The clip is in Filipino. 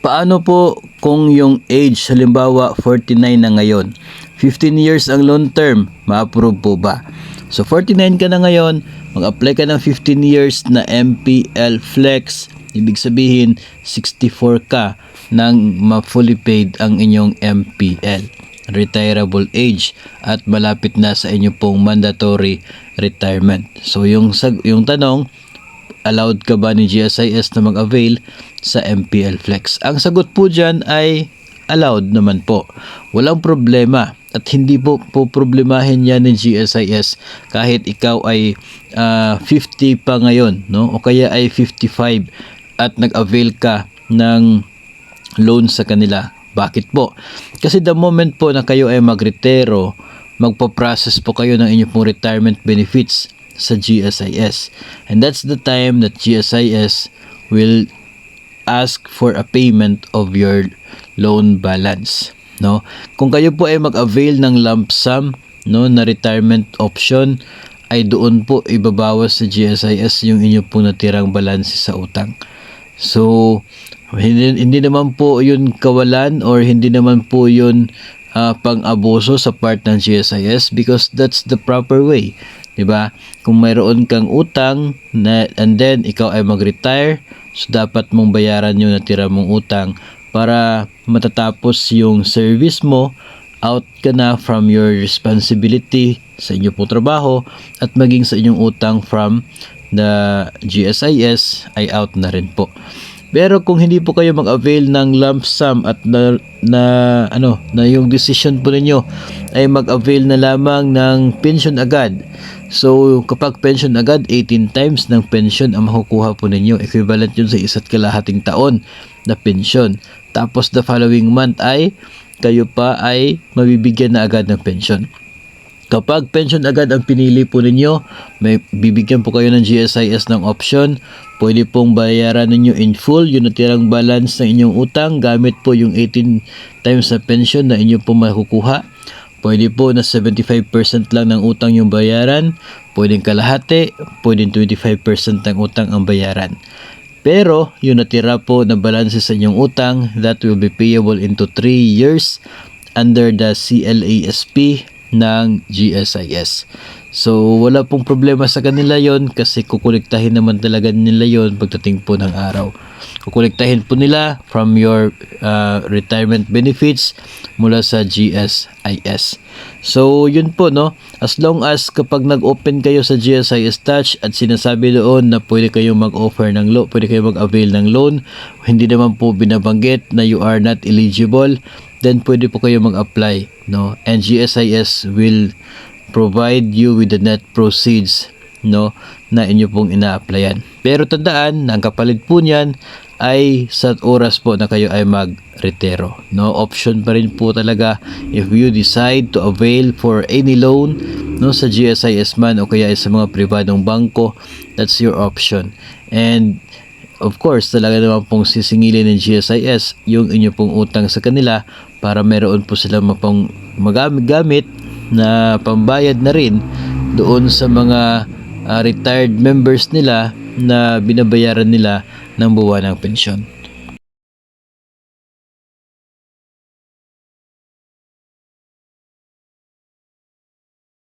Paano po kung yung age halimbawa 49 na ngayon? 15 years ang long term, ma-approve po ba? So 49 ka na ngayon, mag-apply ka ng 15 years na MPL Flex, ibig sabihin 64 ka nang ma-fully paid ang inyong MPL, retirable age, at malapit na sa inyo pong mandatory retirement. So yung tanong, allowed ka ba ni GSIS na mag-avail sa MPL Flex? Ang sagot po dyan ay allowed naman po. Walang problema at hindi po problemahin yan ni GSIS kahit ikaw ay 50 pa ngayon, no? O kaya ay 55 at nag-avail ka ng loan sa kanila. Bakit po? Kasi the moment po na kayo ay magretiro, magpa-process po kayo ng inyong pong retirement benefits sa GSIS. And that's the time that GSIS will ask for a payment of your loan balance, no? Kung kayo po ay mag-avail ng lump sum, no, na retirement option, ay doon po ibabawas sa GSIS yung inyo po natirang balanse sa utang. So hindi naman po yun kawalan or hindi naman po yun pang-abuso sa part ng GSIS, because that's the proper way. Diba? Kung mayroon kang utang na, and then ikaw ay mag-retire, so dapat mong bayaran yung natira mong utang para matatapos yung service mo, out ka na from your responsibility sa inyong pong trabaho, at maging sa inyong utang from the GSIS ay out na rin po. Pero kung hindi po kayo mag-avail ng lump sum at na yung decision po ninyo ay mag-avail na lamang ng pension agad. So kapag pension agad, 18 times ng pension ang makukuha po ninyo. Equivalent yun sa 1.5 taon na pension. Tapos the following month ay kayo pa ay mabibigyan na agad ng pension. Kapag pension agad ang pinili po ninyo, may bibigyan po kayo ng GSIS ng option. Pwede pong bayaran ninyo in full yung natirang balance ng inyong utang gamit po yung 18 times na pension na inyo po makukuha. Pwede po na 75% lang ng utang yung bayaran. Pwedeng kalahati, pwedeng 25% ng utang ang bayaran. Pero yung natira po na balance sa inyong utang, that will be payable into 3 years under the CLASP ng GSIS. So wala pong problema sa kanila yon kasi kukolektahin naman talaga nila yon pagdating po ng araw. Kukolektahin po nila from your retirement benefits mula sa GSIS. So yun po, no, as long as kapag nag-open kayo sa GSIS Touch at sinasabi doon na pwede kayong mag-offer ng loan, pwede kayong mag-avail ng loan, hindi naman po binabanggit na you are not eligible, then pwede po kayo mag-apply, no? And GSIS will provide you with the net proceeds, no, na inyo pong ina-applyan. Pero tandaan na ang kapalit po niyan ay sa oras po na kayo ay mag-retiro, no? Option pa rin po talaga if you decide to avail for any loan, no, sa GSIS man o kaya sa mga pribadong bangko, that's your option. And of course, talaga naman pong sisingilin ng GSIS yung inyo pong utang sa kanila para meron po sila mapang magamit na pambayad na rin doon sa mga retired members nila na binabayaran nila ng buwan ng pensyon.